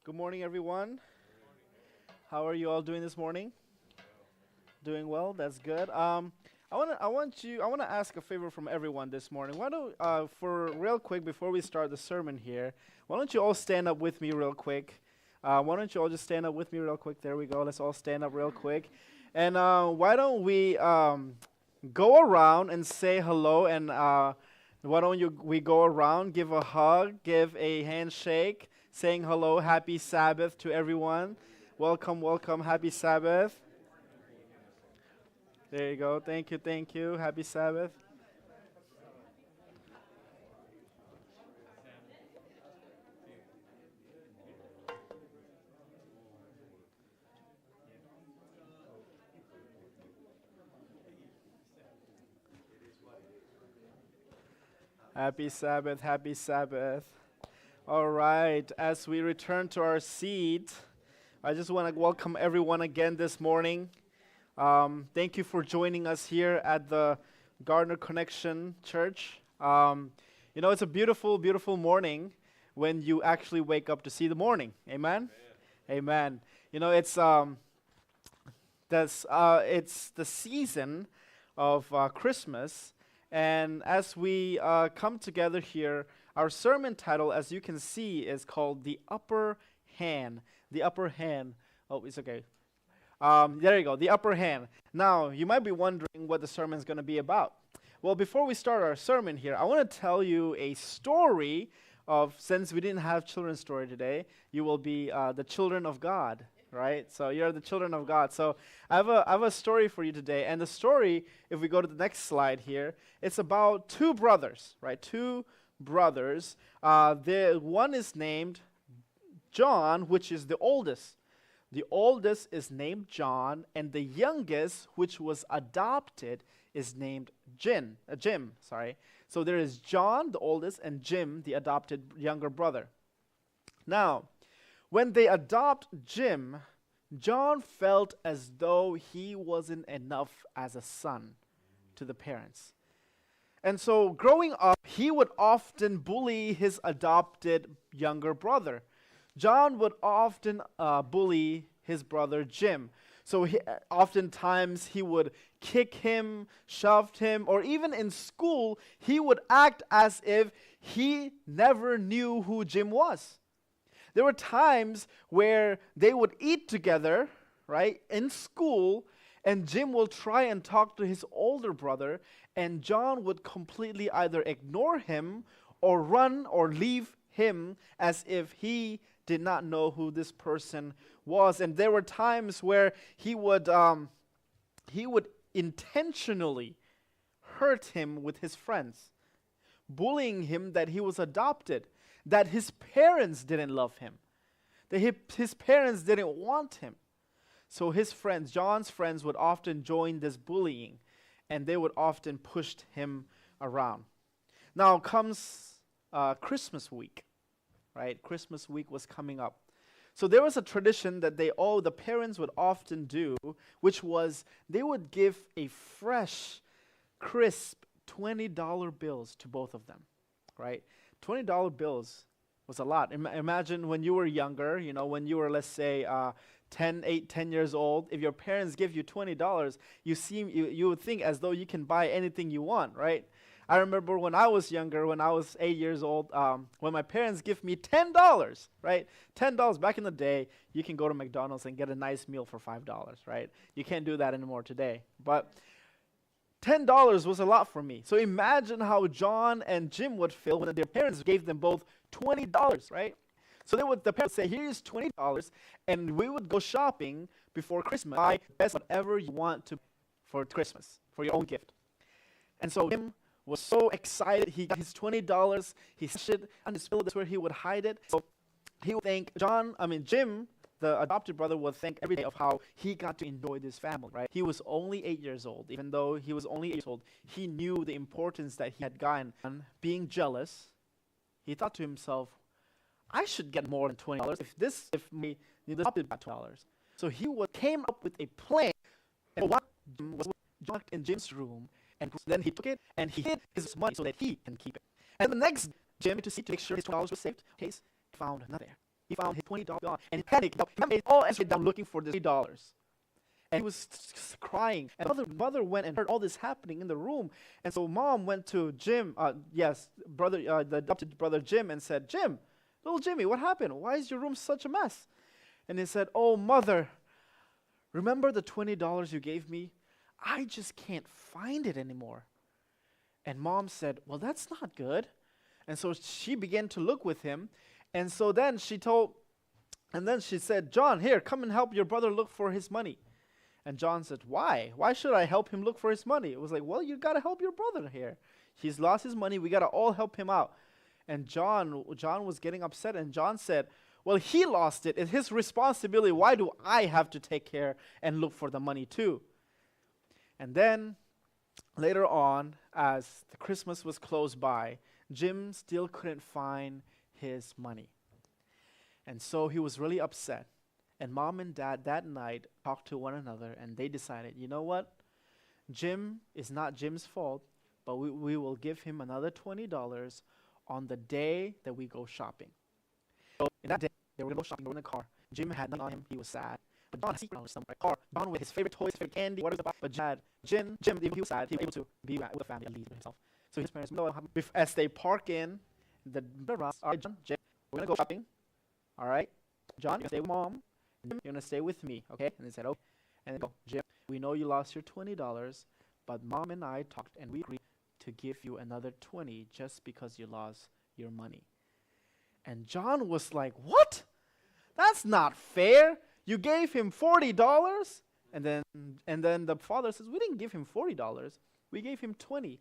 Good morning, everyone. How are you all doing this morning? Doing well. That's good. I want to ask a favor from everyone this morning. Why don't, for real quick before we start the sermon here, why don't you all stand up with me real quick? Why don't you all just stand up with me real quick? There we go. Let's all stand up real quick. And why don't we go around and say hello? And why don't we go around, give a hug, give a handshake, saying hello, happy Sabbath to everyone. Welcome, welcome, happy Sabbath. There you go. Thank you. Happy Sabbath. Happy Sabbath, happy Sabbath. All right, as we return to our seat, I just want to welcome everyone again this morning. Thank you for joining us here at the Gardner Connection Church. It's a beautiful, beautiful morning when you actually wake up to see the morning. Amen? Amen. It's the season of Christmas, and as we come together here, our sermon title, as you can see, is called The Upper Hand. The Upper Hand. Oh, it's okay. There you go, the upper hand. Now, you might be wondering what the sermon is going to be about. Well, before we start our sermon here, I want to tell you a story since we didn't have children's story today, you will be the children of God, right? So you're the children of God. So I have a story for you today. And the story, if we go to the next slide here, it's about two brothers, right? Two brothers. One is named John, which is the oldest. The oldest is named John, and the youngest, which was adopted, is named Jim. So there is John, the oldest, and Jim, the adopted younger brother. Now, when they adopt Jim, John felt as though he wasn't enough as a son to the parents. And so growing up, he would often bully his adopted younger brother. John would often bully his brother Jim. So oftentimes he would kick him, shove him, or even in school, he would act as if he never knew who Jim was. There were times where they would eat together, right, in school, and Jim will try and talk to his older brother, and John would completely either ignore him or run or leave him as if he did not know who this person was. And there were times where he would intentionally hurt him with his friends, bullying him that he was adopted, that his parents didn't love him, that his parents didn't want him. So his friends, John's friends, would often join this bullying, and they would often push him around. Now comes Christmas week. Right? Christmas week was coming up. So there was a tradition that the parents would often do, which was they would give a fresh, crisp $20 bills to both of them, right? $20 bills was a lot. Imagine when you were younger, when you were, let's say, 10 years old, if your parents give you $20, you would think as though you can buy anything you want, right? I remember when I was younger, when I was 8 years old, when my parents give me $10, right? $10 back in the day, you can go to McDonald's and get a nice meal for $5, right? You can't do that anymore today. But $10 was a lot for me. So imagine how John and Jim would feel when their parents gave them both $20, right? So the parents say, here's $20, and we would go shopping before Christmas. Buy best whatever you want for Christmas, for your own gift. And so Jim was so excited. He got his $20. He stashed it on his pillow. That's where he would hide it. So he would thank Jim, the adopted brother, would thank every day of how he got to enjoy this family, right? He was only 8 years old. Even though he was only 8 years old, he knew the importance that he had gotten. And being jealous, he thought to himself, I should get more than $20 if my adopted got $20. So he came up with a plan, and what was locked in Jim's room. And then he took it and he hid his money so that he can keep it. And the next Jim to make sure his $12 was saved, case found nothing there. he found his $20 gone, and he panicked. He made all extra down looking for this $20. And he was crying. And mother went and heard all this happening in the room. And so mom went to Jim, the adopted brother Jim, and said, Jim, little Jimmy, what happened? Why is your room such a mess? And he said, oh, mother, remember the $20 you gave me? I just can't find it anymore. And mom said, well, that's not good. And so she began to look with him. And so then she said, John, here, come and help your brother look for his money. And John said, why? Why should I help him look for his money? It was like, well, you got to help your brother here. He's lost his money. We got to all help him out. And John was getting upset. And John said, well, he lost it. It's his responsibility. Why do I have to take care and look for the money too? And then later on, as the Christmas was close by, Jim still couldn't find his money. And so he was really upset. And mom and dad that night talked to one another, and they decided, you know what? Jim is not Jim's fault, but we will give him another $20 on the day that we go shopping. So in that day, they were going to go shopping. They were in the car. Jim had nothing on him. He was sad. But John had secret on somewhere. Car. John with his favorite toys, favorite candy, whatever. But Jim, even he was sad. He was able to be with the family and leave himself. So his parents know as they park in the all right, Jim, we're going to go shopping. All right, John, you're going to stay with mom. Jim, you're going to stay with me, okay? And they said, okay. And they go, Jim, we know you lost your $20, but mom and I talked and we agreed to give you another $20 just because you lost your money. And John was like, what? That's not fair. You gave him $40? And then the father says, we didn't give him $40. We gave him $20.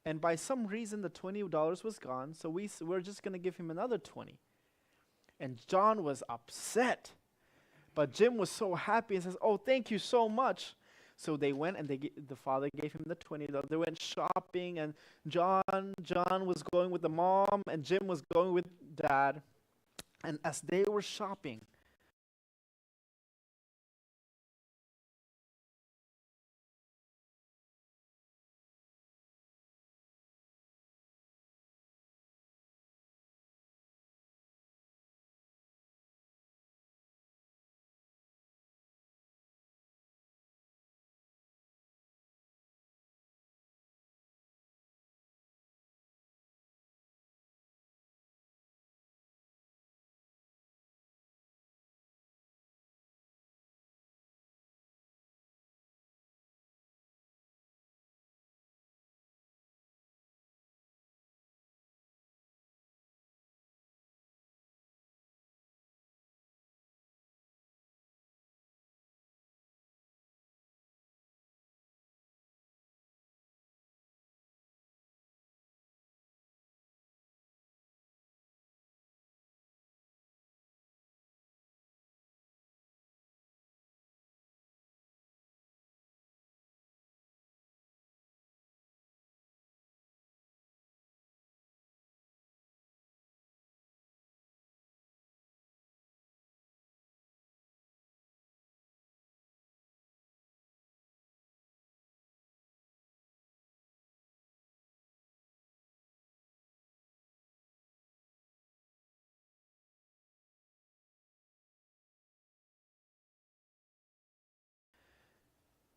And by some reason, the $20 was gone, so we're just going to give him another $20. And John was upset. But Jim was so happy and says, oh, thank you so much. So they went and the father gave him the $20. They went shopping, and John was going with the mom, and Jim was going with dad. And as they were shopping,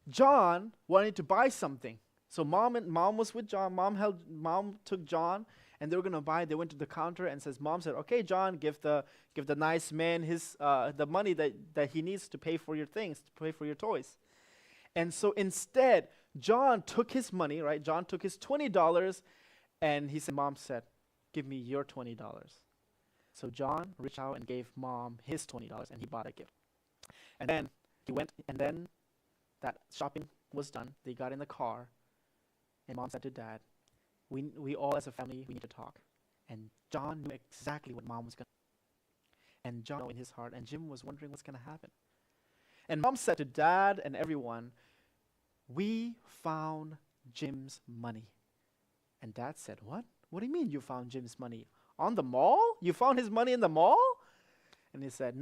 John wanted to buy something. So mom was with John. Mom took John, and they were gonna buy. They went to the counter and mom said, okay, John, give the nice man his the money that he needs to pay for your things, to pay for your toys. And so instead, John took his money, right? John took his $20, and mom said, give me your $20. So John reached out and gave mom his $20, and he bought a gift. And then he went, and then that shopping was done. They got in the car, and mom said to dad, we all as a family, we need to talk. And John knew exactly what mom was going to do. And John knew in his heart, and Jim was wondering what's going to happen. And mom said to dad and everyone, we found Jim's money. And dad said, what? What do you mean you found Jim's money? On the mall? You found his money in the mall? And he said,